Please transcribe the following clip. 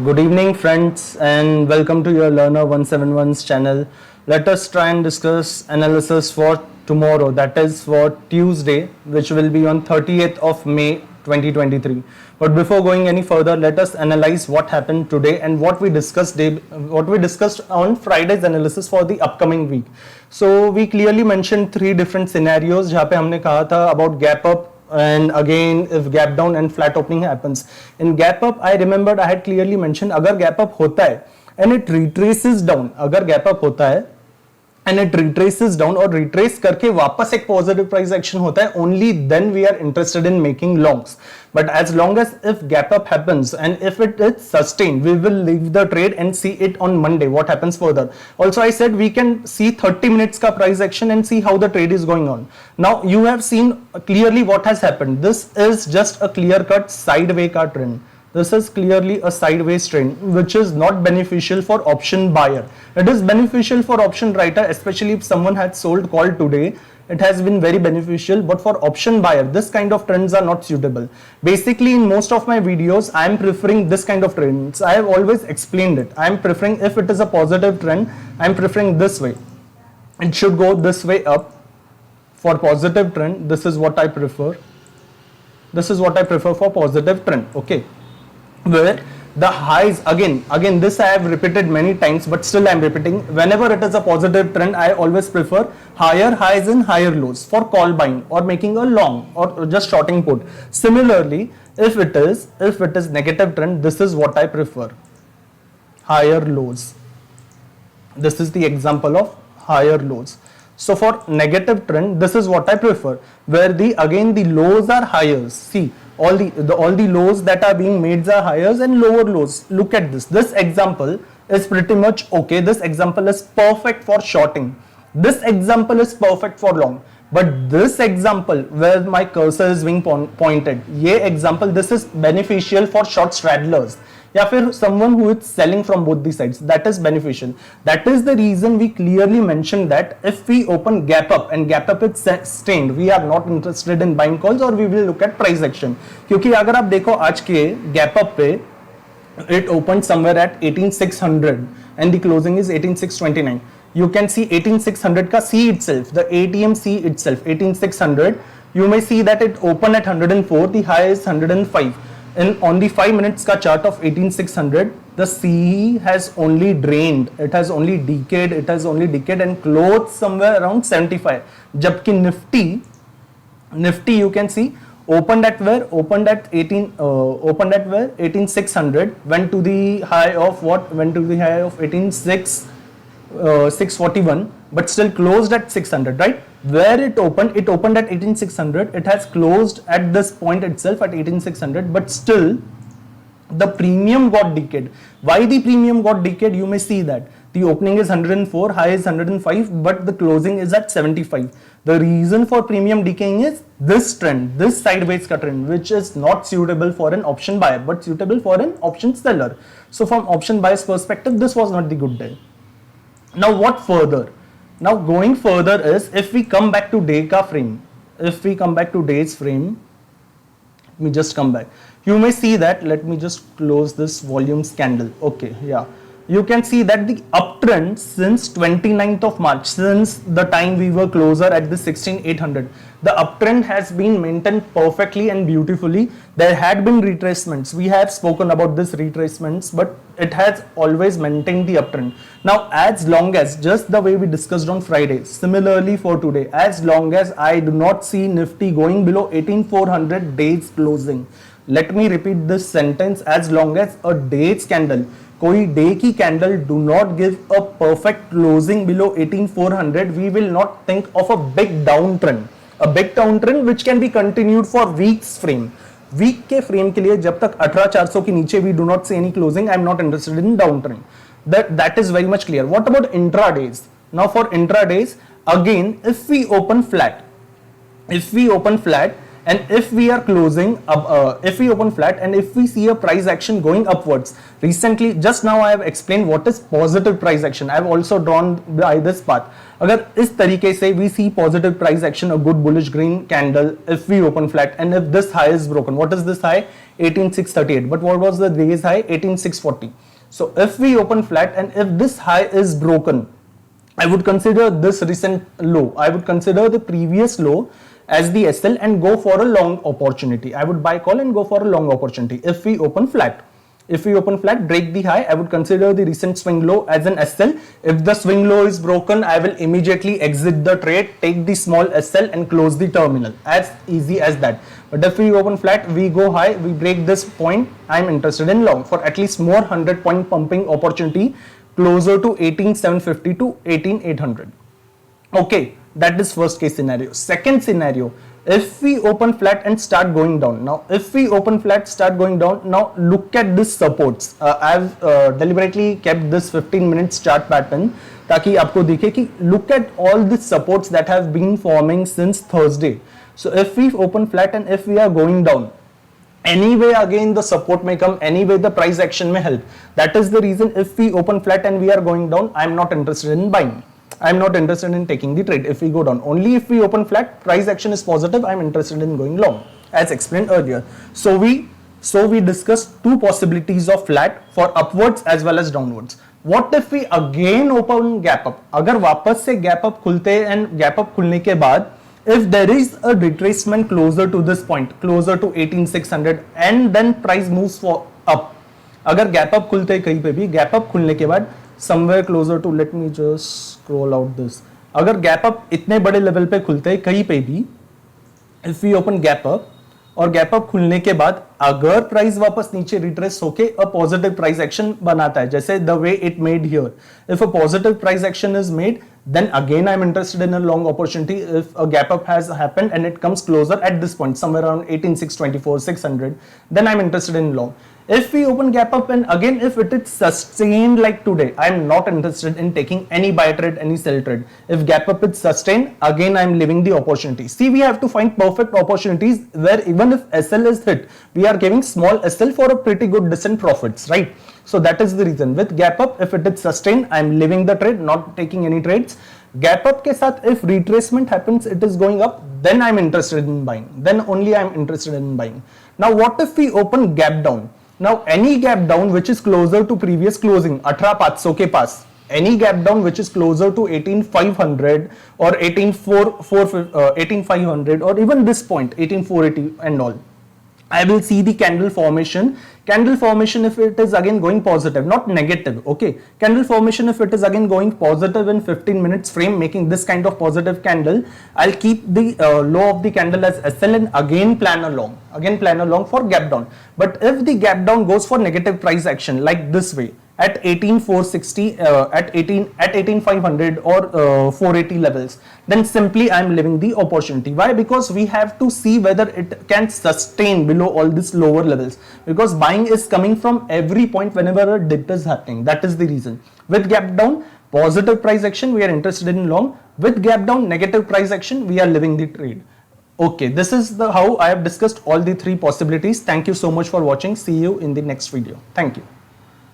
Good evening, friends, and welcome to your Learner 171's channel. Let us try and discuss analysis for tomorrow, that is for Tuesday, which will be on 30th of May 2023. But before going any further, let us analyze what happened today and what we discussed on Friday's analysis for the upcoming week. So we clearly mentioned three different scenarios जहाँ पे हमने कहा था about gap up, and again if gap down and flat opening happens. In gap up, I remembered I had clearly mentioned अगर gap up होता है and it retraces down, अगर gap up होता है and it retraces down और retrace करके वापस एक positive price action होता है, only then we are interested in making longs. But as long as if gap up happens and if it is sustained, we will leave the trade and see it on Monday what happens further. Also, I said we can see 30 minutes ka price action and see how the trade is going on. Now you have seen clearly what has happened. This is just a clear cut sideways ka trend. This is clearly a sideways trend which is not beneficial for option buyer. It is beneficial for option writer, especially if someone had sold call today. It has been very beneficial, but for option buyer, this kind of trends are not suitable. Basically, in most of my videos, I am preferring this kind of trends. I have always explained it. I am preferring, if it is a positive trend, I am preferring this way. It should go this way up. For positive trend, this is what I prefer. This is what I prefer for positive trend. Okay. Where the highs, again this I have repeated many times, but still I am repeating, whenever it is a positive trend, I always prefer higher highs and higher lows for call buying or making a long or just shorting put. Similarly, if it is negative trend, this is what I prefer, higher lows. This is the example of higher lows. So for negative trend, this is what I prefer, where the lows are higher. See, all the lows that are being made are higher and lower lows. Look at this. This example is pretty much okay. This example is perfect for shorting. This example is perfect for long. But this example where my cursor is being pointed, ये example, this is beneficial for short straddlers. या फिर someone who is selling from both the sides, that is beneficial. That is the reason we clearly mentioned that if we open gap up and gap up is sustained, we are not interested in buying calls or we will look at price action. क्योंकि अगर आप देखो आज के gap up पे it opened somewhere at 18600 and the closing is 18629. You can see 18600 ka C itself, the ATM C itself, 18600. You may see that it opened at 104, the high is 105. And on the 5 minutes ka chart of 18600, the C has only drained, it has only decayed and closed somewhere around 75. Jabki Nifty you can see opened at 18600, went to the high of 641, but still closed at 600, right? Where it opened at 18600, it has closed at this point itself at 18600, but still the premium got decayed. Why the premium got decayed? You may see that the opening is 104, high is 105, but the closing is at 75. The reason for premium decaying is this trend, this sideways cut trend, which is not suitable for an option buyer, but suitable for an option seller. So from option buyer's perspective, this was not the good day. Now what further? Now going further is, if we come back to day ka frame, if we come back to day's frame, let me just come back. You may see that, let me just close this volumes candle. Okay, yeah. You can see that the uptrend since 29th of March, since the time we were closer at the 16800, the uptrend has been maintained perfectly and beautifully. There had been retracements. We have spoken about this retracements, but it has always maintained the uptrend. Now, as long as, just the way we discussed on Friday, similarly for today, as long as I do not see Nifty going below 18400 days closing. Let me repeat this sentence, as long as a day's candle, कोई day की candle do not give a perfect closing below 18400, we will not think of a big down trend which can be continued for weeks frame. Week के frame के लिए जब तक 18400 के नीचे we do not see any closing, I am not interested in down trend. That is very much clear. What about intradays? Now for intradays, again if we open flat and if we are closing up, if we open flat and if we see a price action going upwards, recently just now I have explained what is positive price action. I have also drawn by this path. अगर इस तरीके से we see positive price action, a good bullish green candle, if we open flat and if this high is broken, what is this high? 18638, but what was the day's high? 18640. So if we open flat and if this high is broken, I would consider this recent low, I would consider the previous low as the SL and go for a long opportunity. I would buy call and go for a long opportunity if we open flat. If we open flat, break the high, I would consider the recent swing low as an SL. If the swing low is broken, I will immediately exit the trade, take the small SL and close the terminal. As easy as that. But if we open flat, we go high, we break this point, I am interested in long for at least more 100-point pumping opportunity closer to 18750 to 18800. Okay, that is first case scenario. Second scenario, if we open flat and start going down. Now if we open flat, start going down, now look at this supports. I have deliberately kept this 15 minutes chart pattern ताकि आपको दिखे कि look at all the supports that have been forming since Thursday. So if we open flat and if we are going down, anyway again the support may come, anyway the price action may help. That is the reason if we open flat and we are going down, I am not interested in buying. I am not interested in taking the trade if we go down. Only if we open flat, price action is positive, I am interested in going long, as explained earlier. So we discussed two possibilities of flat for upwards as well as downwards. What if we again open gap up? अगर वापस से gap up खुलते and gap up खुलने के बाद if there is a retracement closer to this point, closer to 18600 and then price moves for up, अगर gap up खुलते कहीं पे भी, gap up खुलने के बाद somewhere closer to, let me just scroll out this, अगर gap up इतने बड़े लेवल पे खुलते कहीं पे भी, if we open gap up और गैप अप खुलने के बाद अगर प्राइस वापस नीचे रिट्रेस होके अ पॉजिटिव प्राइस एक्शन बनाता है, जैसे the way it made here, if a positive price action is made, then again I am interested in a long opportunity. If a gap up has happened and it comes closer at this point, somewhere around 18624, 600, then I am interested in long. If we open gap up and again if it is sustained like today, I am not interested in taking any buy trade, any sell trade. If gap up is sustained, again I am leaving the opportunity. See, we have to find perfect opportunities where even if SL is hit, we are giving small SL for a pretty good decent profits, right? So that is the reason. With gap up, if it is sustained, I am leaving the trade, not taking any trades. Gap up के साथ if retracement happens, it is going up, then I am interested in buying. Then only I am interested in buying. Now what if we open gap down? Now any gap down which is closer to previous closing, 18500 के पास, any gap down which is closer to 18500 or 18500 or even this point 18480 and all, I will see the candle formation. Candle formation if it is again going positive, not negative, okay. Candle formation if it is again going positive in 15 minutes frame, making this kind of positive candle, I'll keep the low of the candle as SL and again plan along for gap down. But if the gap down goes for negative price action like this way, at 18460, at 18500 or 480 levels, then simply I am leaving the opportunity. Why? Because we have to see whether it can sustain below all these lower levels, because buying is coming from every point whenever a dip is happening. That is the reason. With gap down, positive price action, we are interested in long. With gap down, negative price action, we are leaving the trade. Okay, this is how I have discussed all the three possibilities. Thank you so much for watching. See you in the next video. Thank you.